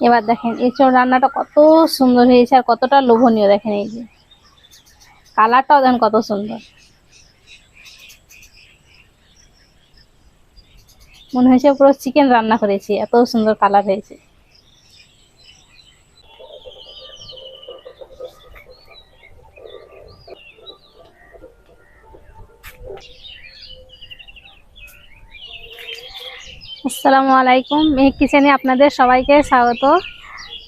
এবার দেখেন এঁচোড় রান্নাটা কত সুন্দর হয়েছে আর কতটা লোভনীয়। দেখেন এই যে কালারটাও দেখেন কত সুন্দর, মনে হয়েছে পুরো চিকেন রান্না করেছি, এত সুন্দর কালার হয়েছে। আসসালামু আলাইকুম, মেহেক কিচেনে আপনাদের সবাইকে স্বাগত।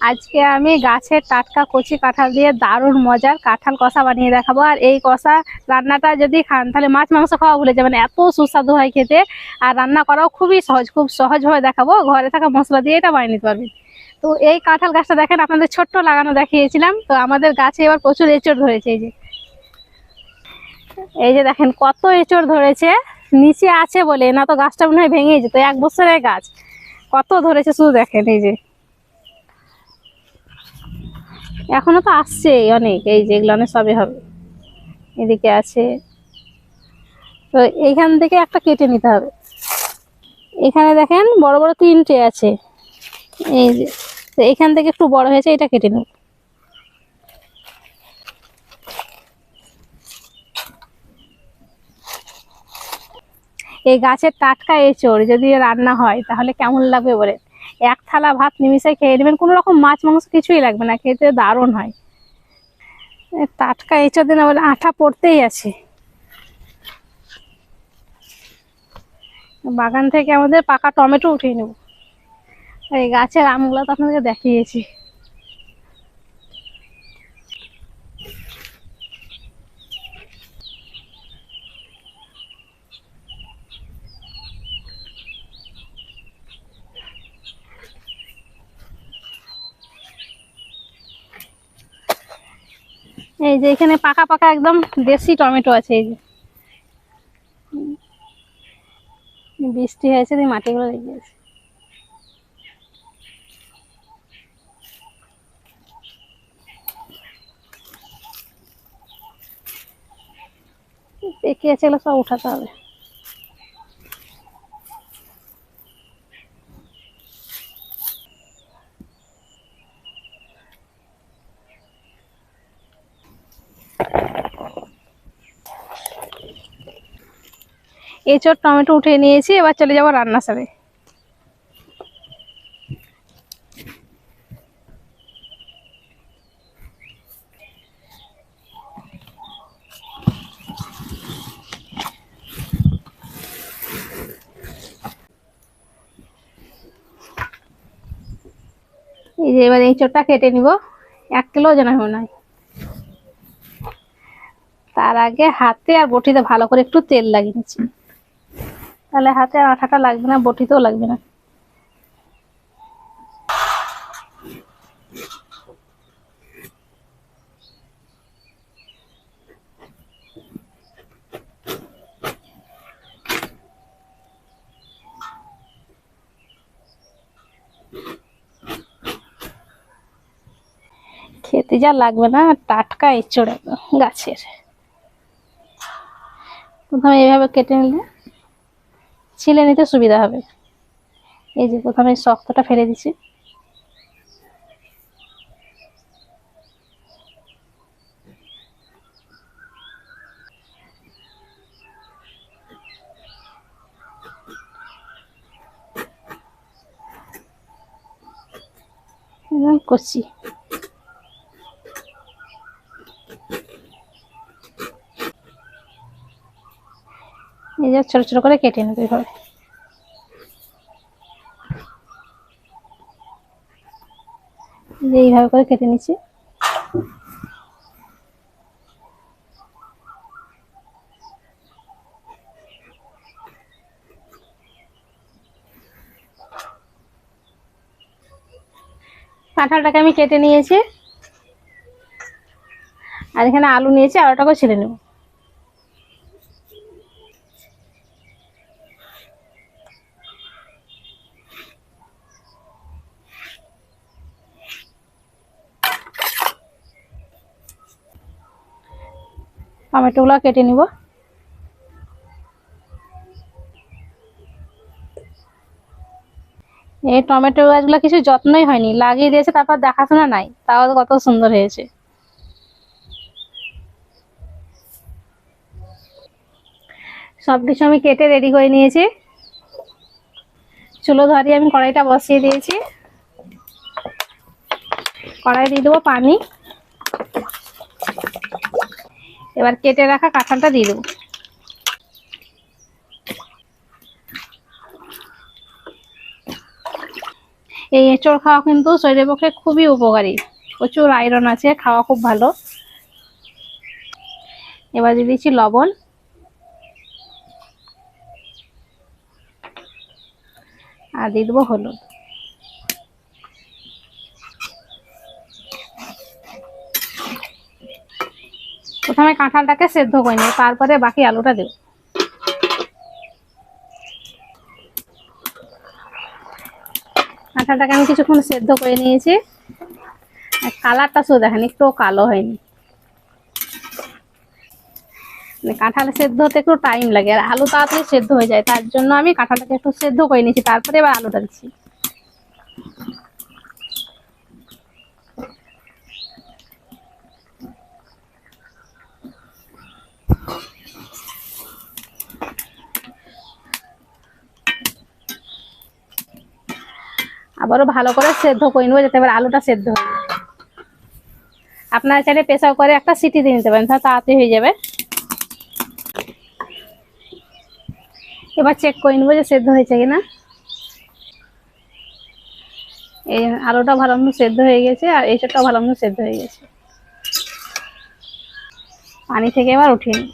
আজকে আমি গাছের টাটকা কচি কাঁঠাল দিয়ে দারুণ মজার কাঁঠাল কষা বানিয়ে দেখাবো। আর এই কষা রান্নাটা যদি খান তাহলে মাছ মাংস খাওয়া ভুলে যাবেন, এত সুস্বাদু হয় খেতে। আর রান্না করাও খুবই সহজ, খুব সহজভাবে দেখাবো, ঘরে থাকা মশলা দিয়ে এটা বানিয়ে নিতে পারবেন। তো এই কাঁঠাল গাছটা দেখেন আপনাদের ছোট্ট লাগানো দেখিয়েছিলাম, তো আমাদের গাছে এবার প্রচুর এঁচড় ধরেছে। এই যে দেখেন কত এঁচড় ধরেছে, নিচে আছে বলে, না তো গাছটা মনে হয় ভেঙে যেত। 1 বছরের গাছ, কত ধরেছে শুধু দেখেন। এই যে এখনো তো আসছে অনেক, এই যে এগুলো অনেক সবে হবে। এদিকে আছে, তো এইখান থেকে একটা কেটে নিতে হবে। এখানে দেখেন বড় বড় 3টে আছে, এই যে। তো এখান থেকে একটু বড় হয়েছে, এটা কেটে নেব। এই গাছের টাটকা এঁচড় যদি রান্না হয় তাহলে কেমন লাগবে বলে, 1 থালা ভাত নিমিশে খেয়ে নেবেন, কোনো রকম মাছ মাংস কিছুই লাগবে না, খেতে দারুণ হয়। টাটকা এঁচড় দিন বলে আঠা পড়তেই আছে। বাগান থেকে আমাদের পাকা টমেটো উঠিয়ে নেব। এই গাছের আমগুলো তো আপনাদেরকে দেখিয়েছি। এই যে এখানে পাকা পাকা একদম দেশি টমেটো আছে। এই যে বৃষ্টি হয়েছে, দিয়ে মাটিগুলো লেগে গেছে। পেকে আছে, এগুলো সব উঠাতে হবে। এঁচড় টমেটো উঠিয়ে নিয়েছি, এবার চলে যাবো রান্না সারে। এই যে এবার এঁচড়টা কেটে নিব, 1 কিলো ওজন হবে না। তার আগে হাতে আর বটিতে ভালো করে একটু তেল লাগিয়ে নিচ্ছি, তাহলে হাতে আর আঠাটা লাগবে না, বটিতেও লাগবে না। খেতে যা লাগবে না, টাটকা এঁচড় একদম গাছের। প্রথমে এইভাবে কেটে নিলে ছিলে নিতে সুবিধা হবে। এই যে প্রথমে শক্তটা ফেলে দিচ্ছি। কচি এই যে ছোট ছোট করে কেটে নেবে এইভাবে। এইভাবে করে কেটে নিচ্ছি। কাঁঠালটাকে আমি কেটে নিয়েছি, আর এখানে আলু নিয়েছি, আলুটাকেও ছিলে নেব। টমেটোগুলো কেটে নিব। এই টমেটো গাছগুলো কিছু যত্নই হয়নি, লাগিয়ে দিয়েছে তারপর দেখাশোনা নাই, তাও কত সুন্দর হয়েছে। সবকিছু আমি কেটে রেডি করে নিয়েছি। চুলো ধরিয়ে আমি কড়াইটা বসিয়ে দিয়েছি। কড়াই দিয়ে দেবো পানি। এবার কেটে রাখা কাঁঠালটা দিয়ে দেবো। এই এঁচড় খাওয়া কিন্তু শরীরের পক্ষে খুবই উপকারী, প্রচুর আয়রন আছে, খাওয়া খুব ভালো। এবার দিয়ে দিচ্ছি লবণ আর দিয়ে দেবো হলুদ। প্রথমে কাঁঠালটাকে সেদ্ধ করে নিই, তারপরে বাকি আলুটা দেব। কাঁঠালটাকে আমি কিছুক্ষণ সেদ্ধ করে নিয়েছি। কালারটা শুধু দেখেন, একটু কালো হয়নি। কাঁঠাল সেদ্ধ হতে একটু টাইম লাগে, আর আলু তাড়াতাড়ি সেদ্ধ হয়ে যায়, তার জন্য আমি কাঁঠালটাকে একটু সেদ্ধ করে নিয়েছি, তারপরে এবার আলুটা দিচ্ছি। আবারও ভালো করে সেদ্ধ করে নেবো, যাতে এবার আলুটা সেদ্ধ হয়ে যায়। আপনারা চাইলে প্রেসার করে একটা সিটি দিয়ে নিতে পারেন, তাহলে তাড়াতাড়ি হয়ে যাবে। এবার চেক করে নেবো যে সেদ্ধ হয়েছে কিনা। এই আলুটা ভালো মতো সেদ্ধ হয়ে গেছে, আর এঁচড়টাও ভালো মতো সেদ্ধ হয়ে গেছে। পানি থেকে এবার উঠিয়ে নিই।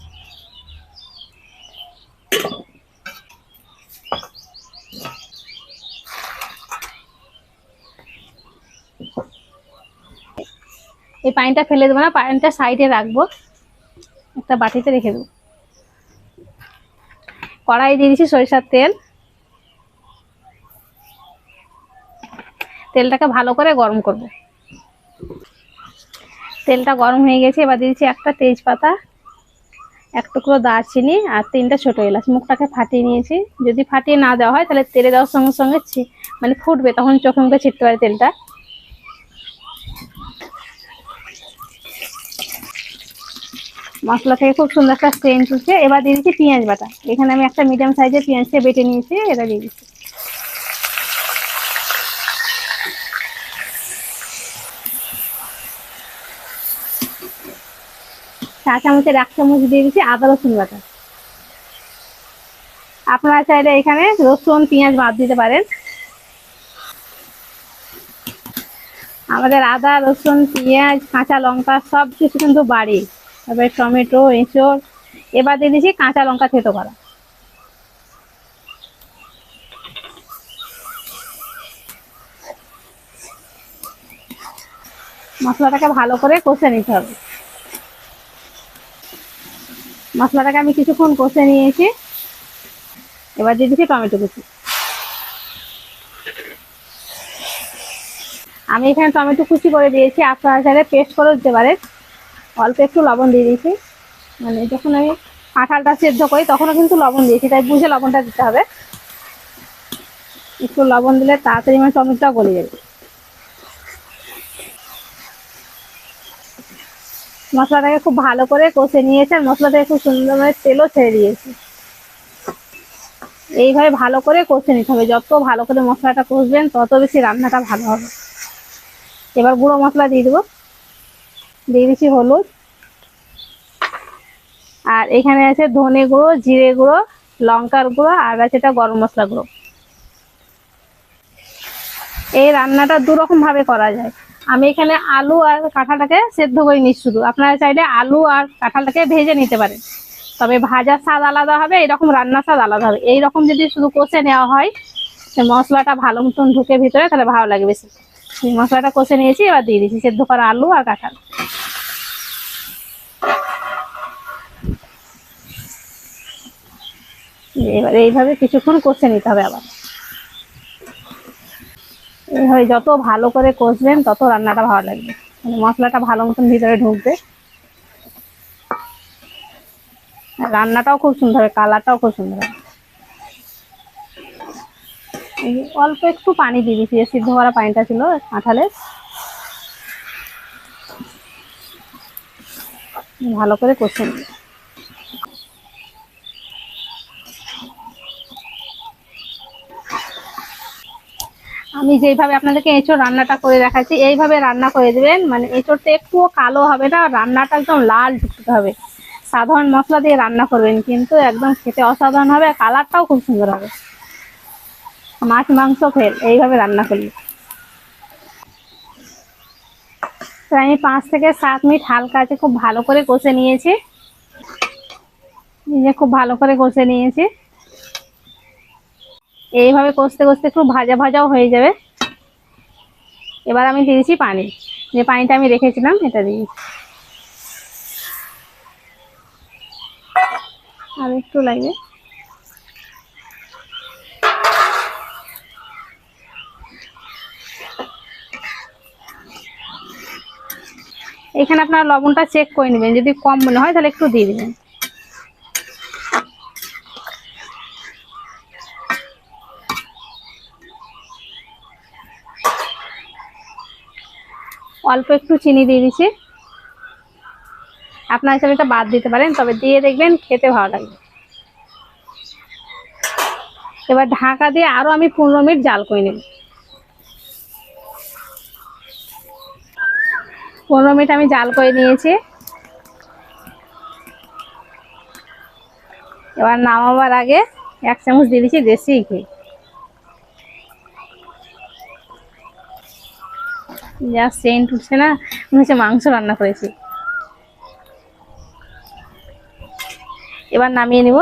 এই পানিটা ফেলে দেবো না, পানিটা সাইডে রাখবো, একটা বাটিতে রেখে দেবো। কড়াই দিয়ে দিচ্ছি সরিষার তেল। তেলটাকে ভালো করে গরম করব। তেলটা গরম হয়ে গেছে, এবার দিয়েছি একটা তেজপাতা, এক টুকরো দারচিনি আর 3টা ছোট এলাচ। মুখটাকে ফাটিয়ে নিয়েছি। যদি ফাটিয়ে না দেওয়া হয় তাহলে তেলে দেওয়ার সঙ্গে সঙ্গে মানে ফুটবে, তখন চোখে মুখে ছিটতে পারে তেলটা। মশলা থেকে খুব সুন্দর একটা সেন্ট উঠছে। এবার দিয়ে দিচ্ছি পেঁয়াজ বাটা। এখানে আমি একটা মিডিয়াম সাইজের পেঁয়াজকে বেটে নিয়েছি, এটা দিয়ে দিচ্ছি। চা চামচের 1 চামচ দিয়ে দিচ্ছি আদা রসুন বাটা। আপনারা চাইলে এখানে রসুন পেঁয়াজ বাদ দিতে পারেন। আমাদের আদা রসুন পেঁয়াজ কাঁচা লঙ্কা সব কিছু কিন্তু বাড়ি। তারপরে টমেটো এঁচড়। এবার দিয়ে দিচ্ছি কাঁচা লঙ্কা থেতো করা। মশলাটাকে ভালো করে কষে নিতে হবে। মশলাটাকে আমি কিছুক্ষণ কষে নিয়েছি। এবার দিয়ে দিচ্ছি টমেটো কুচি। আমি এখানে টমেটো কুচি করে দিয়েছি, আপনারা চাইলে পেস্ট করে দিতে পারেন। অল্প একটু লবণ দিয়ে দিয়েছি, মানে যখন আমি কাঁঠালটা সেদ্ধ করি তখনও কিন্তু লবণ দিয়েছি, তাই বুঝে লবণটা দিতে হবে। একটু লবণ দিলে তাড়াতাড়ি মানে টমেটোটা গলে যাবে। মশলাটাকে খুব ভালো করে কষে নিয়েছে, আর মশলাটাকে খুব সুন্দর মানে তেলও ছেড়ে দিয়েছে। এইভাবে ভালো করে কষে নিতে হবে। যত ভালো করে মশলাটা কষবেন তত বেশি রান্নাটা ভালো হবে। এবার গুঁড়ো মশলা দিয়ে দেবো। দিয়ে দিচ্ছি হলুদ, আর এখানে আছে ধনে গুঁড়ো, জিরে গুঁড়ো, লঙ্কার গুঁড়ো, আর আছে এটা গরম মশলা গুঁড়ো। এই রান্নাটা 2 রকম ভাবে করা যায়। আমি এখানে আলু আর কাঁঠালটাকে সেদ্ধ করে নিচ্ছি শুধু। আপনারা চাইলে আলু আর কাঁঠালটাকে ভেজে নিতে পারেন, তবে ভাজার স্বাদ আলাদা হবে, এরকম রান্নার স্বাদ আলাদা হবে। এইরকম যদি শুধু কষে নেওয়া হয় মশলাটা ভালো মতন ঢুকে ভিতরে, তাহলে ভালো লাগে বেশি। মশলাটা কষে নিয়েছি, এবার দিয়ে দিচ্ছি সেদ্ধ করা আলু আর কাঁঠাল। এবার এইভাবে কিছুক্ষণ কষে নিতে হবে। আবার এইভাবে যত ভালো করে কষবেন তত রান্নাটা ভালো লাগবে, মানে মশলাটা ভালো মতন ভিতরে ঢুকবে, রান্নাটাও খুব সুন্দর হবে, কালারটাও খুব সুন্দর হবে। এই যে অল্প একটু পানি দিয়ে দিচ্ছি, সিদ্ধ করা পানিটা ছিল কাঁঠালের। ভালো করে কষে নিই। আমি যেইভাবে আপনাদেরকে এঁচোড় রান্নাটা করে দেখাচ্ছি এইভাবে রান্না করে দেবেন, মানে এঁচোড়টা একটুও কালো হবে না, রান্নাটা একদম লাল টুকটুকে হবে। সাধারণ মশলা দিয়ে রান্না করবেন কিন্তু একদম খেতে অসাধারণ হবে, কালারটাও খুব সুন্দর হবে। মাছ মাংস ফেল এইভাবে রান্না করলে। তো আমি 5 থেকে 7 মিনিট হালকা আছে খুব ভালো করে কষে নিয়েছি। নিজে খুব ভালো করে কষে নিয়েছি। এইভাবে কষতে কষতে একটু ভাজা ভাজাও হয়ে যাবে। এবার আমি দিয়েছি পানি, যে পানিটা আমি রেখেছিলাম এটা দিয়েছি। আর একটু লাগবে। এখানে আপনার লবণটা চেক করে নেবেন, যদি কম মনে হয় তাহলে একটু দিয়ে দিবেন। অল্প একটু চিনি দিয়ে দিচ্ছি, আপনার হিসাবে এটা বাদ দিতে পারেন, তবে দিয়ে দেখবেন খেতে ভালো লাগবে। এবার ঢাকা দিয়ে আরো আমি 15 মিনিট জাল করে নেব। 15 মিনিট আমি জাল করে নিয়েছি। এবার নামাবার আগে 1 চামচ দিয়ে দিচ্ছি দেশি ঘি। যা সেন্ট উঠছে না, মনে হচ্ছে মাংস রান্না করেছি। এবার নামিয়ে নিব।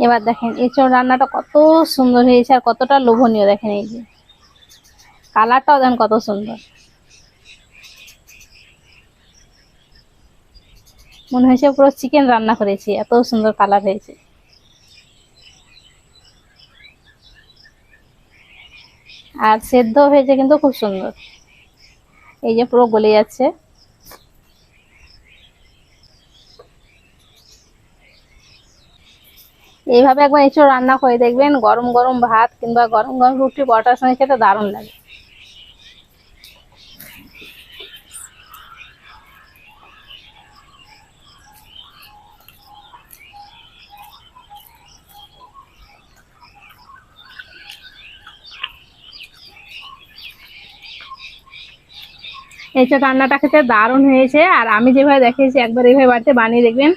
এবার দেখেন এঁচোড় রান্নাটা কত সুন্দর হয়েছে আর কতটা লোভনীয়। দেখেন এই যে কালারটাও দেখেন কত সুন্দর, মনে হয়েছে পুরো চিকেন রান্না করেছি, এত সুন্দর কালার হয়েছে। আর সেদ্ধ হয়েছে কিন্তু খুব সুন্দর, এই যে পুরো গলে যাচ্ছে। এইভাবে একবার এঁচোড় রান্না করে দেখবেন, গরম গরম ভাত কিংবা গরম গরম রুটি পরোটার সঙ্গে খেতে দারুণ লাগে। এঁচোড় রান্নাটা খেতে দারুণ হয়েছে, আর আমি যেভাবে দেখিয়েছি একবার এইভাবে বাড়িতে বানিয়ে দেখবেন,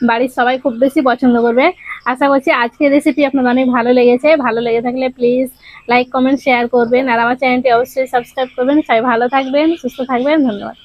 বাড়ির সবাই খুব বেশি পছন্দ করবে। আশা করছি আজকের রেসিপি আপনাদের অনেক ভালো লেগেছে। ভালো লেগে থাকলে প্লিজ লাইক কমেন্ট শেয়ার করবেন, আর আমার চ্যানেলটি অবশ্যই সাবস্ক্রাইব করবেন। সবাই ভালো থাকবেন, সুস্থ থাকবেন, ধন্যবাদ।